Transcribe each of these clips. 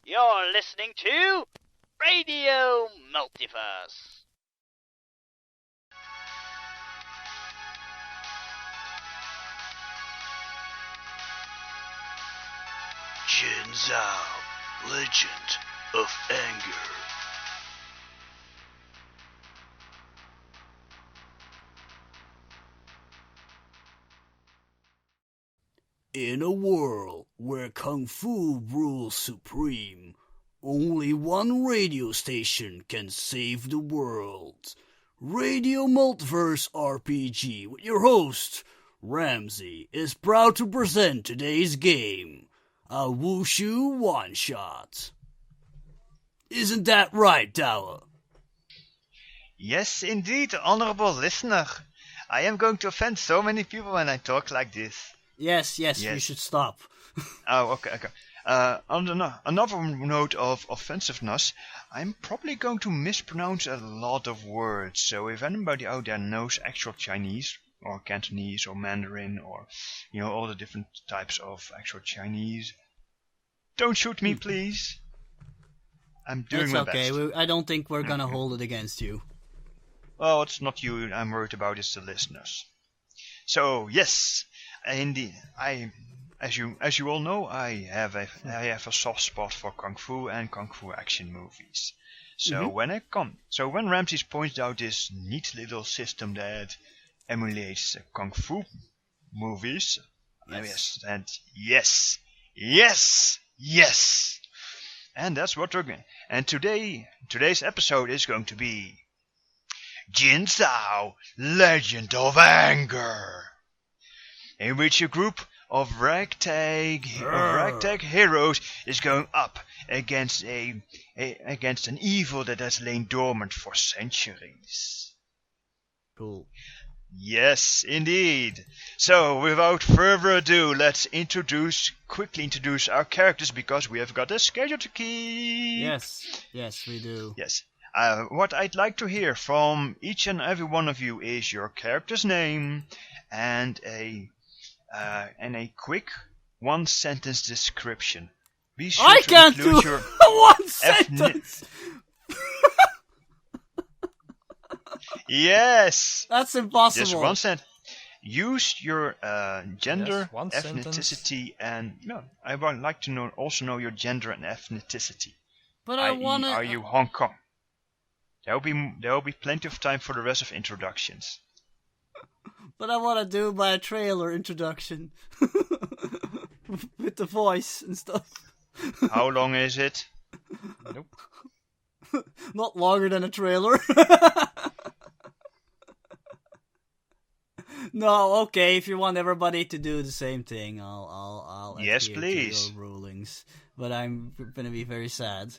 You're listening to Radio Multiverse. Jinzhou, Legend of Anger. In a world where Kung Fu rules supreme, only one radio station can save the world. Radio Multiverse RPG with your host, Ramsey, is proud to present today's game, a Wushu one-shot. Isn't that right, Douwe? Yes, indeed, honorable listener. I am going to offend so many people when I talk like this. Yes, you should stop. Oh, okay. On another note of offensiveness, I'm probably going to mispronounce a lot of words, so if anybody out there knows actual Chinese, or Cantonese, or Mandarin, or, all the different types of actual Chinese, don't shoot me, please. I'm doing my best. It's okay, I don't think we're gonna hold it against you. Well, it's not you I'm worried about, it's the listeners. So, yes, indeed, as you all know, I have a soft spot for Kung Fu and Kung Fu action movies. So when Ramsey pointed out this neat little system that emulates Kung Fu movies, yes, and that's what we're going. And today's episode is going to be Jinzhou, Legend of Anger, in which a group of ragtag heroes is going up against against an evil that has lain dormant for centuries. Cool. Yes, indeed. So, without further ado, let's quickly introduce our characters, because we have got a schedule to keep. Yes, we do. Yes. What I'd like to hear from each and every one of you is your character's name and a quick one-sentence description. Be sure I to can't include do your one sentence! Yes! That's impossible. Just one sentence. Use your gender, one ethnicity, and I would like to also know your gender and ethnicity. But I want to. Are you Hong Kong? There will be plenty of time for the rest of introductions. But I want to do my trailer introduction with the voice and stuff. How long is it? Nope. Not longer than a trailer. No, okay. If you want everybody to do the same thing, I'll yes, adhere please. to your rulings. But I'm gonna be very sad.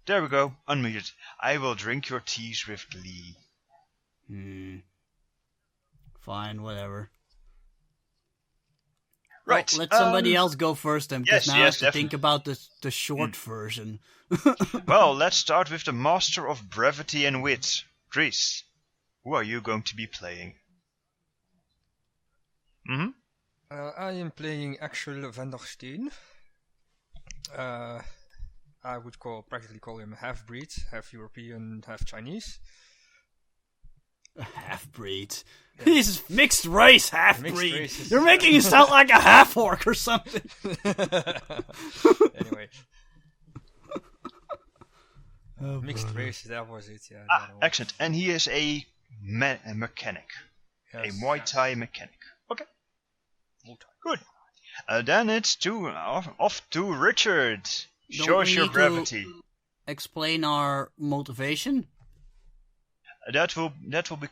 There we go. Unmuted. I will drink your teas with glee. Fine, whatever. Right. Well, let somebody else go first then, because now I have to definitely. think about the short version. Well, let's start with the master of brevity and wit, Dries. Who are you going to be playing? I am playing Axel Vandersteen. I would practically call him half-breed, half European, half Chinese. Half-breed. Yeah. He's mixed race half-breed. You're making it sound like a half-orc or something. Anyway. Mixed race, that was it, yeah. Excellent. And he is a mechanic. Yes. A Muay Thai mechanic. Okay. Good. Then it's off to Richard. Show us your brevity. Explain our motivation? That will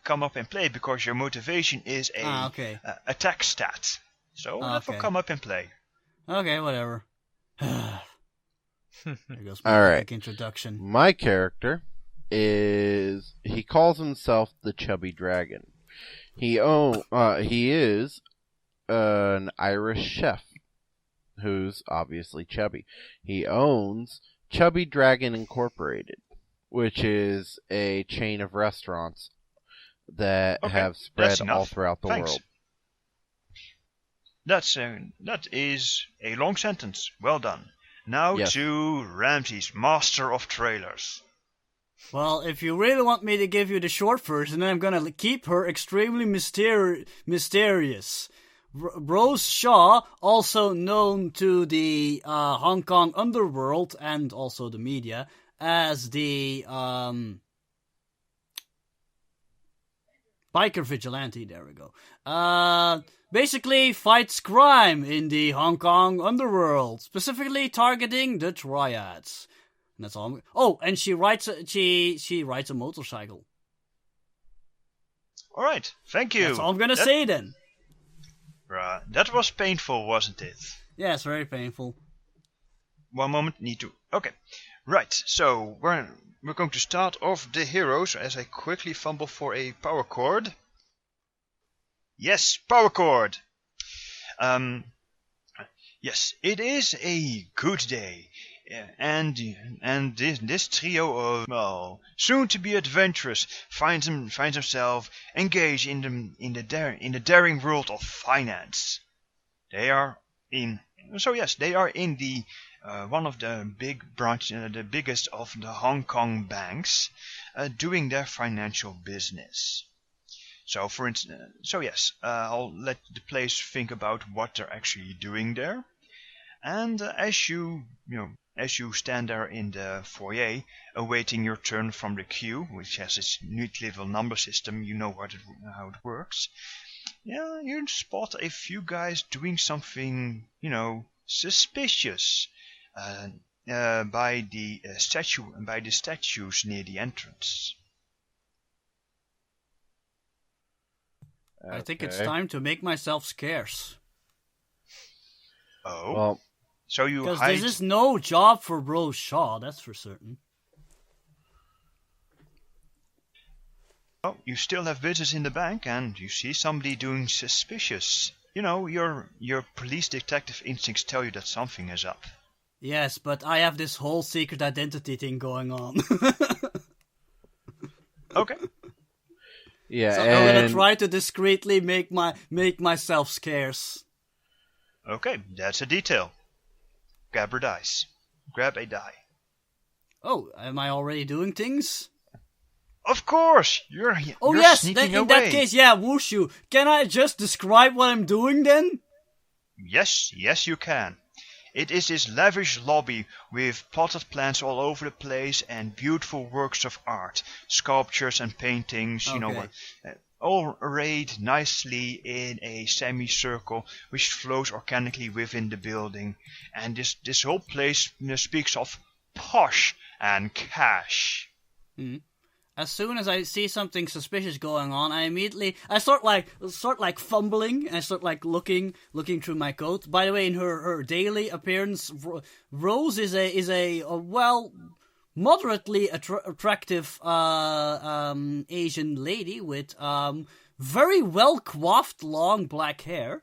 come up in play, because your motivation is a attack stat. So that will come up in play. Okay, whatever. There goes my quick introduction. My character he calls himself the Chubby Dragon. He is an Irish chef who's obviously chubby. He owns Chubby Dragon Incorporated, which is a chain of restaurants that have spread all throughout the world. That is a long sentence. Well done. Now Yes. to Ramsey's master of trailers. Well, if you really want me to give you the short version, then I'm gonna keep her extremely mysterious. Rose Shaw, also known to the Hong Kong underworld and also the media as the biker vigilante, there we go. Basically fights crime in the Hong Kong underworld, specifically targeting the triads. And that's all. And she rides a motorcycle. All right, thank you. That's all I'm gonna say then. Right, that was painful, wasn't it? Yeah, it's very painful. One moment, Okay, right. So we're going to start off the heroes as I quickly fumble for a power cord. Yes, power cord. Yes, it is a good day, and this trio of soon-to-be adventurers finds himself engaged in the daring world of finance. They are in the one of the big branches, the biggest of the Hong Kong banks, doing their financial business. So, for instance, I'll let the players think about what they're actually doing there, and as you stand there in the foyer, awaiting your turn from the queue, which has its neat little number system, you know how it works. Yeah, you spot a few guys doing something, suspicious, by the statues near the entrance. Okay. I think it's time to make myself scarce. Oh, well, so you because hide... this is no job for Rose Shaw, that's for certain. Oh, you still have business in the bank, and you see somebody doing suspicious. Your police detective instincts tell you that something is up. Yes, but I have this whole secret identity thing going on. Okay. Yeah, so I'm gonna try to discreetly make myself scarce. Okay, that's a detail. Grab a dice. Grab a die. Oh, am I already doing things? Of course! You're yes, sneaking then in away. that case, yeah, Wushu. Can I just describe what I'm doing then? Yes, you can. It is this lavish lobby with potted plants all over the place and beautiful works of art, sculptures and paintings, Okay. all arrayed nicely in a semicircle which flows organically within the building. And this whole place speaks of posh and cash. As soon as I see something suspicious going on, I start like fumbling, and I start like looking through my coat. By the way, in her daily appearance, Rose is a moderately attractive Asian lady with very well coiffed long black hair,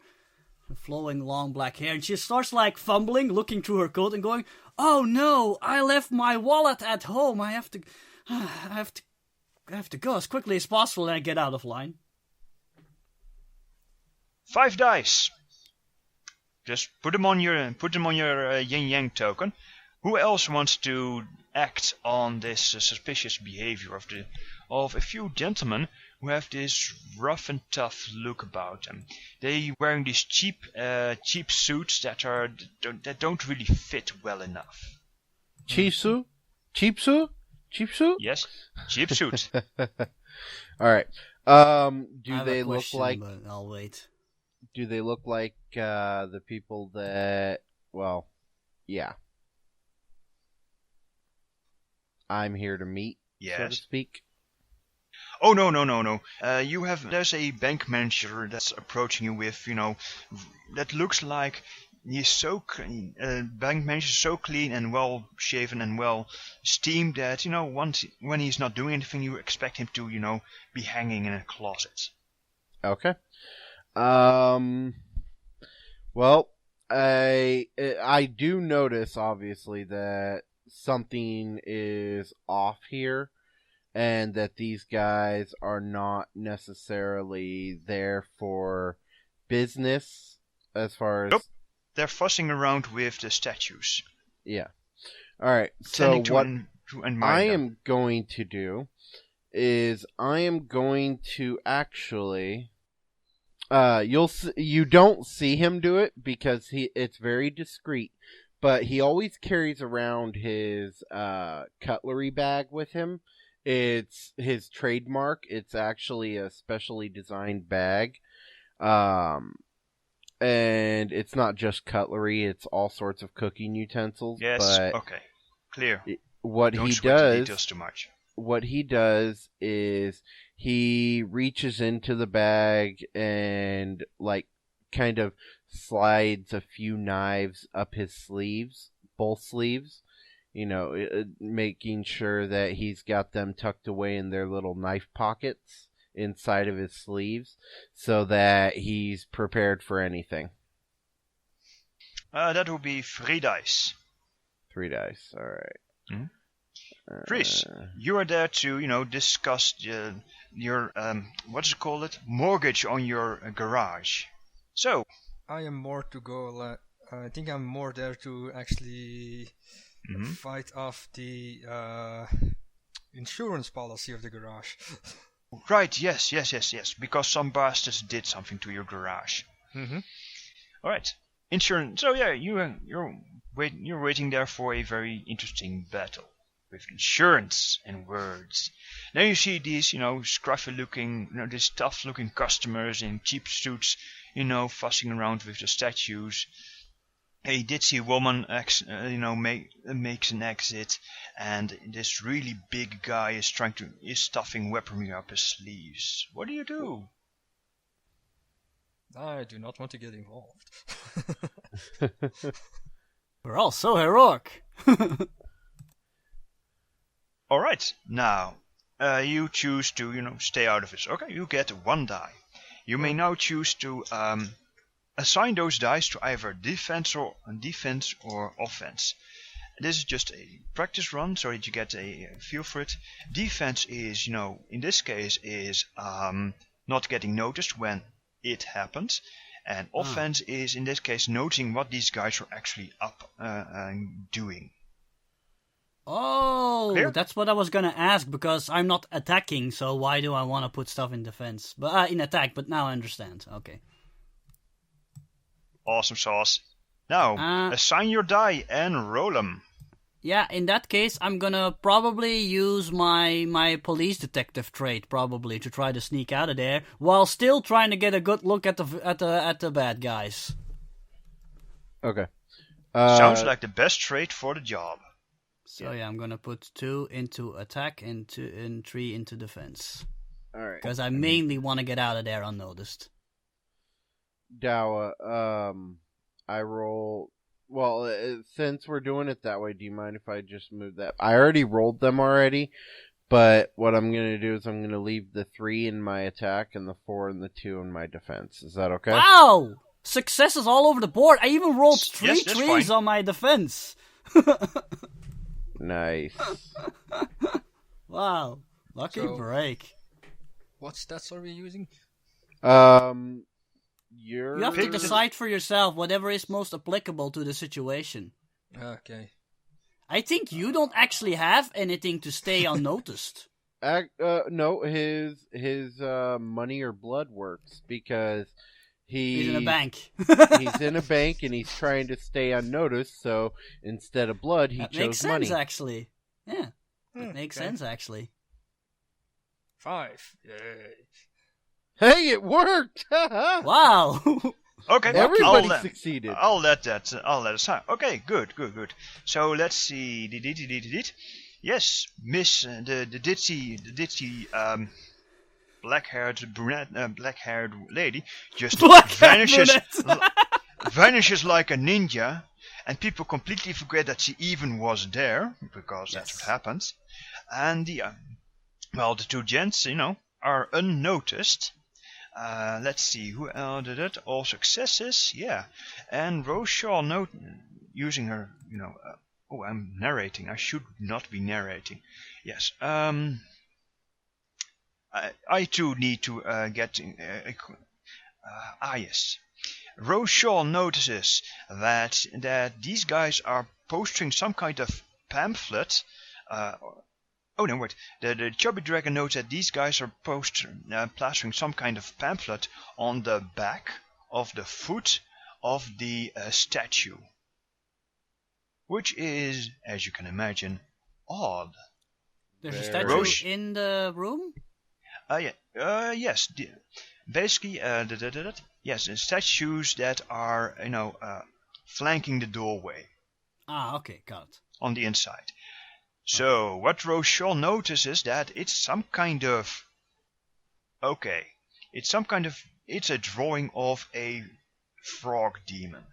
flowing long black hair, and she starts like fumbling, looking through her coat and going, "Oh no, I left my wallet at home. I have to go as quickly as possible," and I get out of line. 5 dice. Just put them on your yin yang token. Who else wants to act on this suspicious behavior of a few gentlemen who have this rough and tough look about them? They wearing these cheap suits that don't really fit well enough. Cheap suit? Cheap suit? Cheap suit? Yes, cheap suit. Alright. Do they look like... But I'll wait. Do they look like the people that... Well, yeah. I'm here to meet, Yes. so to speak. Oh, no. There's a bank manager that's approaching you with, that looks like he's so clean. Bank manager is so clean and well shaven and well steamed that, when he's not doing anything, you expect him to, be hanging in a closet. Okay. Well, I do notice, obviously, that something is off here, and that these guys are not necessarily there for business. as far as... Nope. They're fussing around with the statues. Yeah. Alright, so what I am going to do is I am going to actually... you don't see him do it because it's very discreet, but he always carries around his cutlery bag with him. It's his trademark. It's actually a specially designed bag. And it's not just cutlery, it's all sorts of cooking utensils. Yes, but okay. Clear. What Don't he sweat the does... details too much. What he does is he reaches into the bag and kind of slides a few knives up his sleeves, both sleeves, making sure that he's got them tucked away in their little knife pockets inside of his sleeves so that he's prepared for anything. That will be 3 dice. 3 dice, alright. Mm-hmm. Dries, you are there to, discuss your mortgage on your garage. So, I am more to go. I think I'm more there to actually fight off the insurance policy of the garage. Right? Yes. Because some bastards did something to your garage. Mm-hmm. All right. Insurance. So yeah, you're waiting there for a very interesting battle with insurance and words. Now you see these, scruffy looking, these tough looking customers in cheap suits, fussing around with the statues. He did see a woman, makes an exit, and this really big guy is stuffing weaponry up his sleeves. What do you do? I do not want to get involved. We're all so heroic. Alright, now, you choose to, stay out of it. Okay, you get 1 die. You may now choose to assign those dice to either defense or offense. This is just a practice run, so that you get a feel for it. Defense is, in this case, is not getting noticed when it happens. And offense is, in this case, noting what these guys are actually up doing. Oh, Clear? That's what I was gonna ask, because I'm not attacking, so why do I want to put stuff in defense? But in attack, but now I understand. Okay. Awesome sauce. Now, assign your die and roll them. Yeah, in that case, I'm gonna probably use my police detective trait probably to try to sneak out of there while still trying to get a good look at the bad guys. Okay. Sounds like the best trait for the job. So yeah, I'm gonna put 2 into attack and 3 into defense. All right. Because I mainly want to get out of there unnoticed. Douwe, I roll. Well, since we're doing it that way, do you mind if I just move that? I already rolled them already, but what I'm gonna do is I'm gonna leave the 3 in my attack and the 4 and the 2 in my defense. Is that okay? Wow! Successes all over the board. I even rolled 3 Yes, that's 3s fine. on my defense. Nice. Wow. Lucky So- break. What stats are we using? You You have to Pick the- decide for yourself whatever is most applicable to the situation. Okay. I think you don't actually have anything to stay unnoticed. No, his money or blood works because He's in a bank. he's in a bank and he's trying to stay unnoticed. So instead of blood, he That chose makes sense, money. actually. Yeah, that makes okay. sense, actually. 5. Yay. Hey, it worked! Wow. Okay, Everybody succeeded. I'll let aside. Okay, good. So let's see. Yes, Miss the ditzy black-haired lady just vanishes like a ninja, and people completely forget that she even was there because that's what happens. And the 2 gents, are unnoticed. Let's see, who else did it? All successes, yeah. And Rochelle, using her, I'm narrating. I should not be narrating. Yes. I too need to get. Yes. Rochelle notices that these guys are posting some kind of pamphlet. Oh no, wait. The Chubby Dragon notes that these guys are plastering some kind of pamphlet on the back of the foot of the statue. Which is, as you can imagine, odd. There's a statue in the room? Yes. Basically, yes, the statues that are, flanking the doorway. Ah, okay, got it. On the inside. So, what Rochelle notices that it's some kind of... Okay. It's a drawing of a frog demon.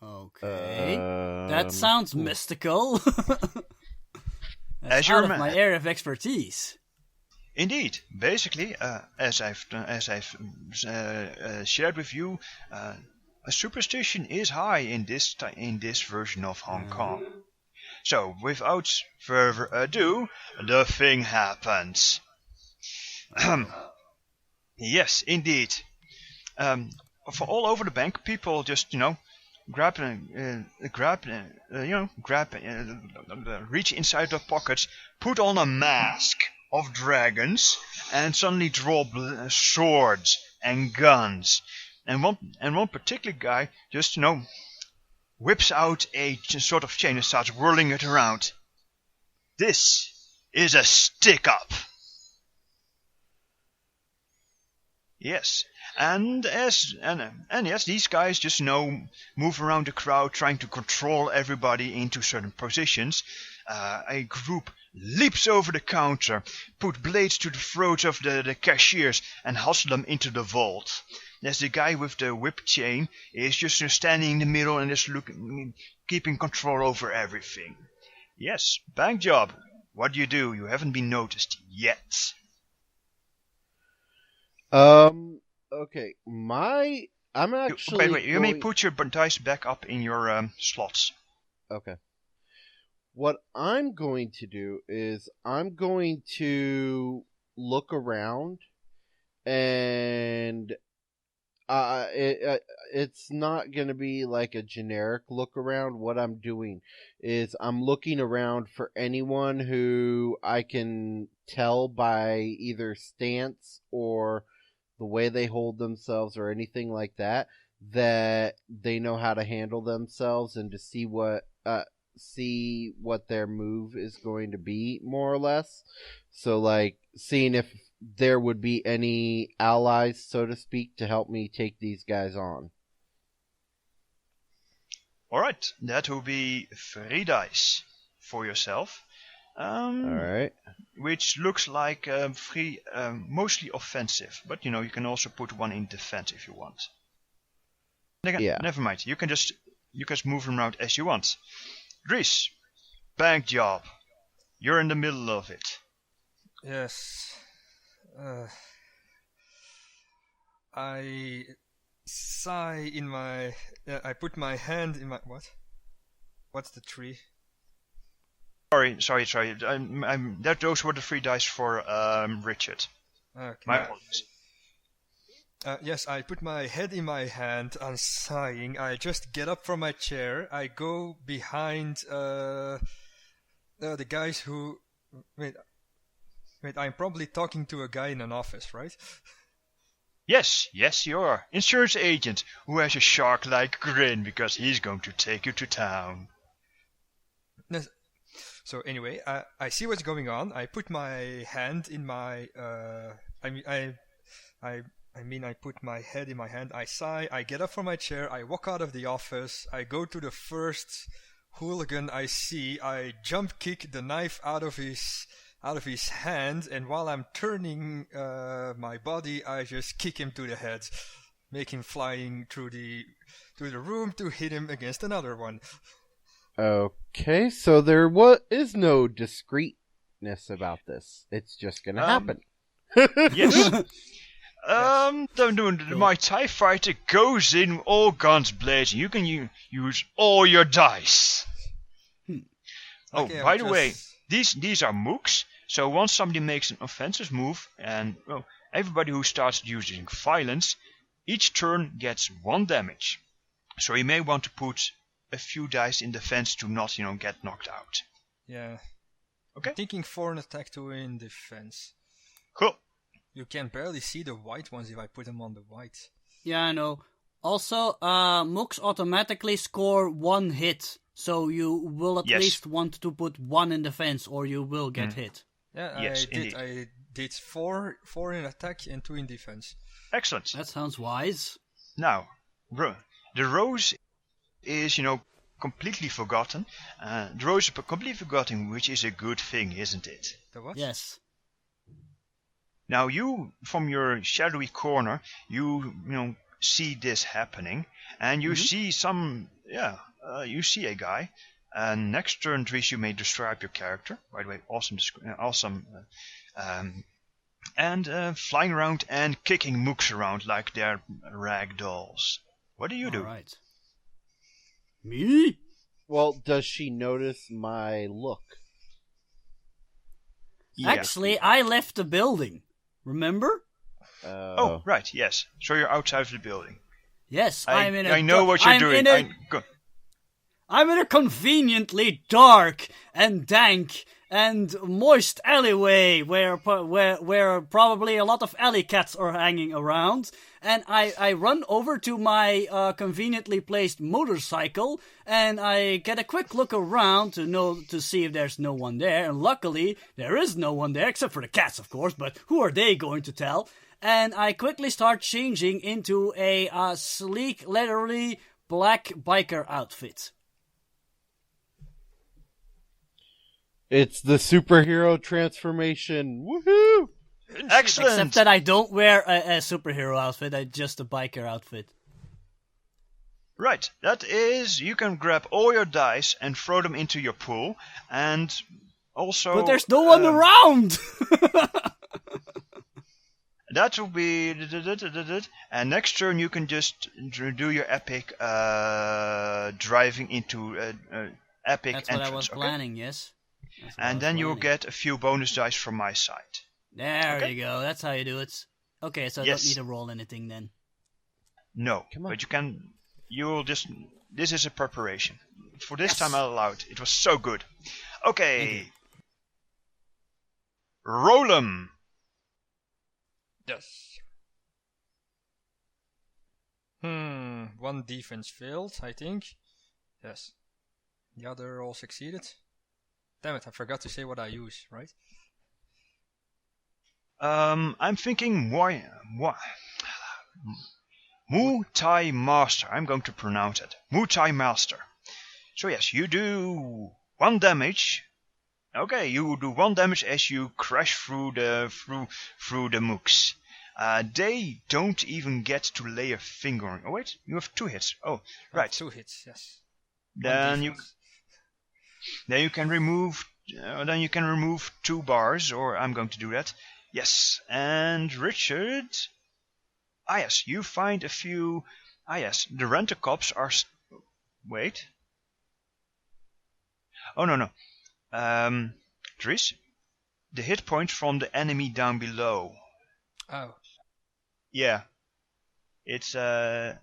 Okay. That sounds mystical. That's As out of my area of expertise. Indeed. Basically, as I've shared with you, a superstition is high in this version of Hong Kong. So, without further ado, the thing happens. Yes, indeed. For all over the bank, people just reach inside their pockets, put on a mask of dragons, and suddenly draw swords and guns. And one particular guy just, whips out a sort of chain and starts whirling it around. This is a stick-up. Yes. And yes, these guys just move around the crowd, trying to control everybody into certain positions. A group leaps over the counter, put blades to the throats of the cashiers, and hustle them into the vault. There's the guy with the whip chain is just standing in the middle and just keeping control over everything. Yes, bank job. What do? You haven't been noticed yet. Okay, I'm actually... Wait, you may put your dice back up in your slots. Okay. What I'm going to do is I'm going to look around, and it's not going to be like a generic look around. What I'm doing is I'm looking around for anyone who I can tell by either stance or the way they hold themselves or anything like that they know how to handle themselves, and to see what their move is going to be, more or less. So, like, seeing if there would be any allies, so to speak, to help me take these guys on. Alright, that will be 3 dice for yourself. Alright. Which looks like 3 mostly offensive, but you can also put 1 in defense if you want. Yeah. Never mind, you can just move them around as you want. Dries, bank job. You're in the middle of it. Yes. I sigh in my... I put my hand in my... What? What's the tree? Sorry. Those were the 3 dice for Richard. Okay. My apologies. Yes, I put my head in my hand. I'm sighing. I just get up from my chair. I go behind the guys who... Wait, I'm probably talking to a guy in an office, right? Yes, you are. Insurance agent who has a shark-like grin because he's going to take you to town. So anyway, I see what's going on. I put my hand in my... I put my head in my hand. I sigh. I get up from my chair. I walk out of the office. I go to the first hooligan I see. I jump kick the knife out of his hand, and while I'm turning my body, I just kick him to the head, make him flying through the room to hit him against another one. Okay, so there is no discreetness about this. It's just gonna happen. Yes. My TIE fighter goes in all guns blazing. You can use all your dice. Oh, Okay, by the way, these are mooks. So once somebody makes an offensive move, and everybody who starts using violence, each turn gets 1 damage. So you may want to put a few dice in defense to not, get knocked out. Yeah. Okay. I'm thinking 4 in attack, 2 in defense. Cool. You can barely see the white ones if I put them on the white. Yeah, I know. Also, mooks automatically score 1 hit, so you will at least want to put 1 in defense, or you will get hit. Yeah, yes, I did 4 in attack and 2 in defense. Excellent. That sounds wise. Now, the rose is, completely forgotten. The rose is completely forgotten, which is a good thing, isn't it? The what? Yes. Now you, from your shadowy corner, you see this happening, and you see you see a guy. Next turn, Dries, you may describe your character. By the way, awesome. And flying around and kicking mooks around like they're rag dolls. What do you do? All right. Me? Well, does she notice my look? Yeah. Actually, I left the building. Remember? Oh, right, yes. So you're outside of the building. Yes, I know what you're doing. I'm in a conveniently dark and dank and moist alleyway where probably a lot of alley cats are hanging around. And I run over to my conveniently placed motorcycle, and I get a quick look around to see if there's no one there. And luckily, there is no one there, except for the cats, of course, but who are they going to tell? And I quickly start changing into a sleek, leathery, black biker outfit. It's the superhero transformation. Woohoo! Excellent! Except that I don't wear a superhero outfit, just a biker outfit. Right, that is, you can grab all your dice and throw them into your pool, and also... But there's no one around! That will be... And next turn you can just do your epic driving into epic That's entrance. what I was planning, yes. And then you'll get a few bonus dice from my side. There you go, that's how you do it. Okay, so I don't need to roll anything then. No, but this is a preparation. For this time I'll allow it. It was so good. Okay. Roll 'em. Yes. 1 defense failed, I think. Yes. The other all succeeded. Damn it, I forgot to say what I use, right? I'm thinking Muay Master. I'm going to pronounce it. Muay Master. So yes, you do 1 damage. Okay, you do 1 damage as you crash through the mooks. They don't even get to lay a finger on. Oh wait, you have 2 hits. Oh, right. 2 hits, yes. Then you can remove 2 bars, or I'm going to do that. Yes, and Richard. Yes, you find a few. Yes, the rent-a-cops are. Wait. Oh no. Dries, the hit points from the enemy down below. Oh. Yeah. It's where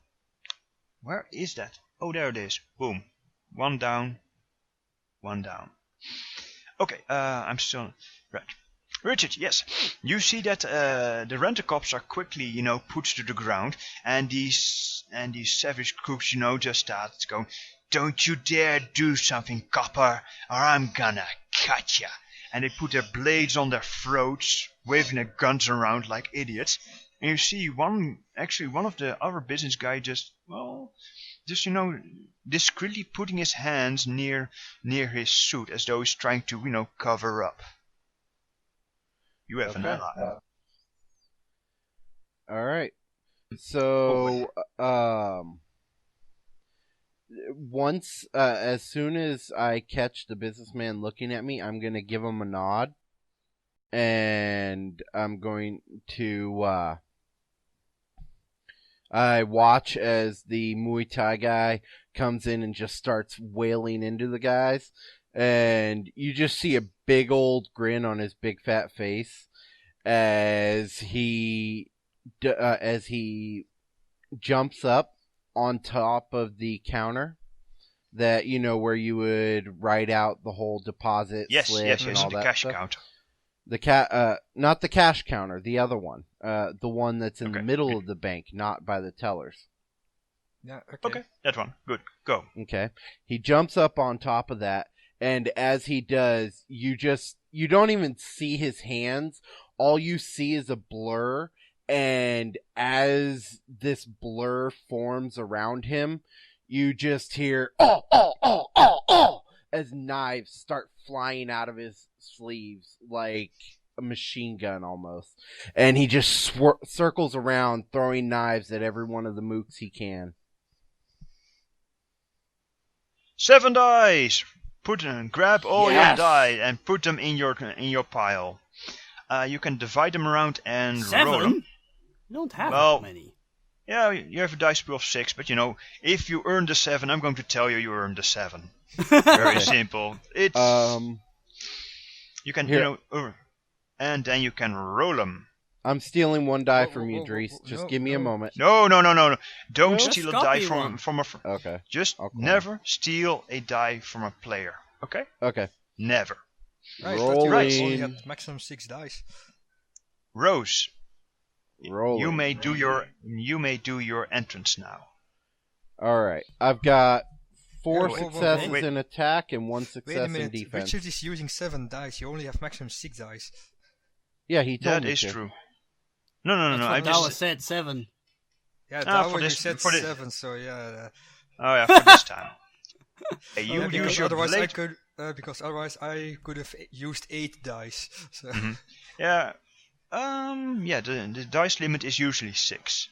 is that? Oh, there it is. Boom. 1 down. 1 down. Okay, I'm still right. Richard, yes, you see that the rent-a-cops are quickly, put to the ground, and these savage crooks, just start going, "Don't you dare do something, copper, or I'm gonna cut ya!" And they put their blades on their throats, waving their guns around like idiots. And you see one of the other business guy just discreetly putting his hands near his suit as though he's trying to, cover up. You have an ally. Alright. So, once, as soon as I catch the businessman looking at me, I'm gonna give him a nod. And I'm going to, I watch as the Muay Thai guy comes in and just starts wailing into the guys. And you just see a big old grin on his big fat face. as he jumps up on top of the counter that where you would write out the whole deposit slip and all the that cash stuff. counter. Not the cash counter, the other one, the one that's in the middle of the bank, not by the tellers. Yeah. Okay, that one. Good. Go. Okay, he jumps up on top of that, and as he does, you don't even see his hands. All you see is a blur, and as this blur forms around him, you just hear oh, as knives start flying out of his sleeves like a machine gun almost. And he just circles around throwing knives at every one of the mooks he can. 7 dice! Grab all your die and put them in your pile. You can divide them around and 7? roll them. You don't have that many. Yeah, you have a dice pool of 6, but if you earn the 7, I'm going to tell you earned the 7. Very simple. It's you can and then you can roll them. I'm stealing 1 die from you, Dries. Just give me a moment. No. Don't steal a die from a friend. Okay. Just never steal a die from a player. Okay? Okay. Never. Right, Rolling. but you only had maximum 6 dice. Rose. Rolling. You may do your entrance now. All right. I've got 4 Wait, successes in attack and 1 success Wait a minute, in defense. Richard is using 7 dice. You only have maximum 6 dice. Yeah, he told That me is to. true. No. I Douwe just said 7. Yeah, for Douwe, you this- said for this- 7, so yeah. Oh yeah, for this time. Hey, you Yeah, use because your otherwise blade. I could have used 8 dice. So. Yeah. The dice limit is usually 6.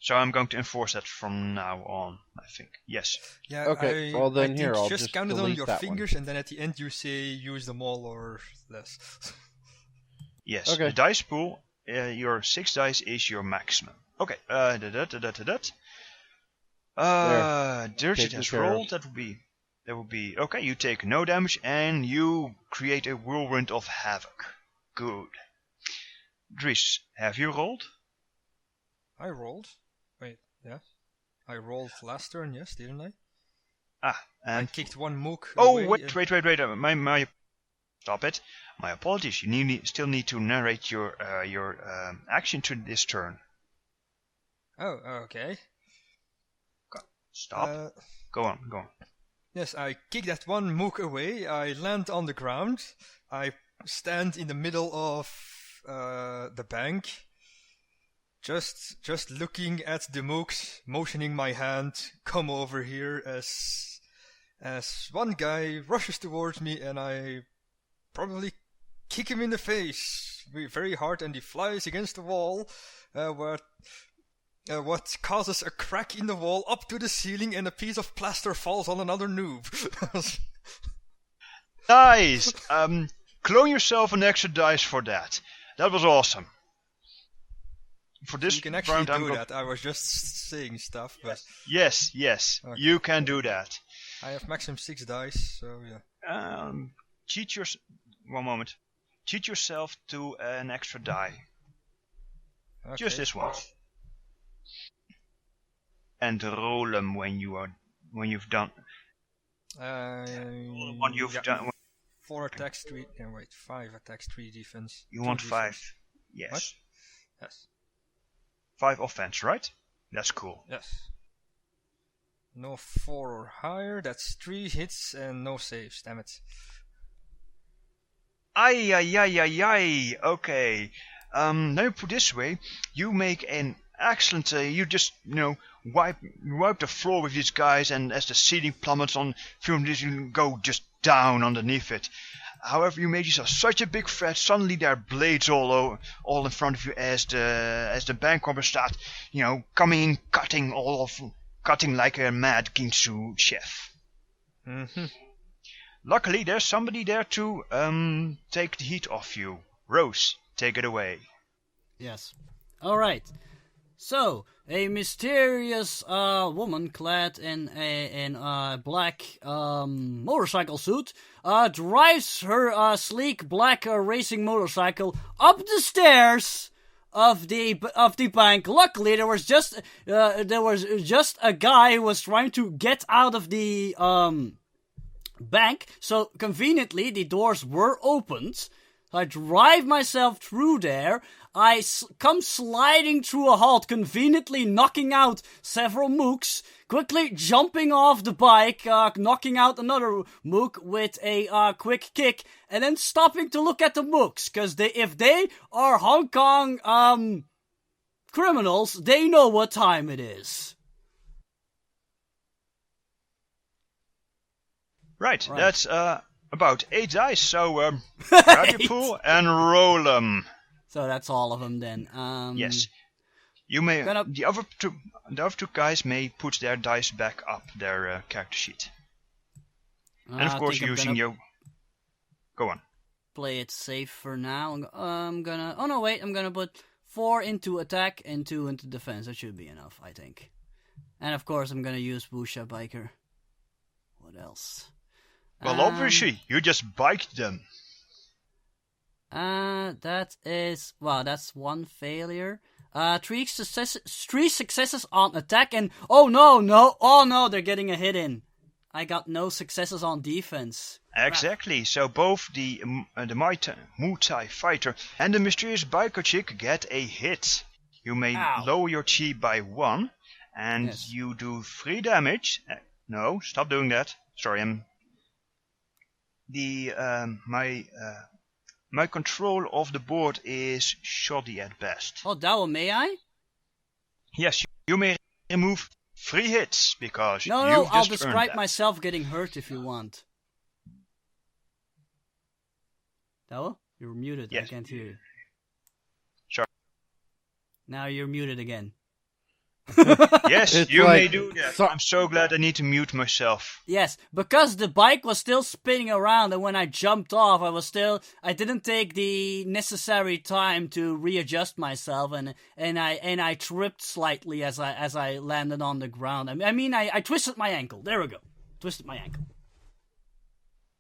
So I'm going to enforce that from now on, I think. Yes. Yeah, Okay, well then I think here, I'll just just count it on delete your that fingers, and then at the end you say use them all or less. Yes. Okay. The dice pool, your 6 dice is your maximum. Okay. Dirty Taken has care of. rolled. That would be okay. You take no damage and you create a whirlwind of havoc. Good. Dries, have you rolled? I rolled. Wait, yeah. I rolled last turn, yes, didn't I? I And kicked 1 mook. oh, away, wait. My stop it. My apologies. You still need to narrate your action to this turn. Oh, okay. Stop. Go on. Yes, I kick that 1 mook away. I land on the ground. I stand in the middle of the bank, just looking at the mooks, motioning my hand, come over here as one guy rushes towards me, and I probably kick him in the face very hard, and he flies against the wall, what causes a crack in the wall up to the ceiling, and a piece of plaster falls on another noob. Nice. Clone yourself an extra dice for that. That was awesome. For this You can actually round, do that. I was just saying stuff, but Yes, Okay. you can do that. I have maximum 6 dice, so yeah. One moment. Cheat yourself to an extra die. Okay. Just this once. And roll them when you've done. When you've done. 4 attacks, 3. Yeah, wait, 5 attacks, 3 defense. You 2 want defense. 5. Yes. What? Yes. 5 offense, right? That's cool. Yes. No 4 or higher. That's 3 hits and no saves. Damn it. Ay. Okay. Now you put this way, you make an excellent. You just wipe the floor with these guys, and as the ceiling plummets on film, you go just down underneath it. However, you made yourself such a big threat. Suddenly there are blades all in front of you as the bank robbers start, coming, cutting like a mad Jinzhou chef. Mm-hmm. Luckily, there's somebody there to take the heat off you. Rose, take it away. Yes. All right. So, a mysterious woman clad in a black motorcycle suit drives her sleek black racing motorcycle up the stairs of the bank. Luckily, there was just a guy who was trying to get out of the bank. So conveniently, the doors were opened. I drive myself through there. I come sliding through a halt, conveniently knocking out several mooks, quickly jumping off the bike, knocking out another mook with a quick kick, and then stopping to look at the mooks, because if they are Hong Kong criminals, they know what time it is. Right. That's about 8 dice, so grab your pool and roll them. So that's all of them then. Yes. You may. The other two guys may put their dice back up their character sheet. And of course, using your. Go on. Play it safe for now. I'm gonna. Oh no, wait! I'm gonna put 4 into attack and 2 into defense. That should be enough, I think. And of course, I'm gonna use Wushu Biker. What else? Well, obviously, you just biked them. That's 1 failure. 3 successes on attack, and oh no, they're getting a hit in. I got no successes on defense. Exactly. So both the Muay fighter and the mysterious biker chick get a hit. You may lower your chi by 1, and you do 3 damage. No, stop doing that. Sorry, my control of the board is shoddy at best. Oh, Douwe, may I? Yes, you may remove 3 hits because No, I'll describe myself getting hurt if you want. Douwe, you're muted. Yes. I can't hear you. Sorry. Now you're muted again. Yes, you may do that. I'm so glad I need to mute myself. Yes, because the bike was still spinning around, and when I jumped off, I didn't take the necessary time to readjust myself, and I tripped slightly as I landed on the ground. I twisted my ankle. There we go. Twisted my ankle.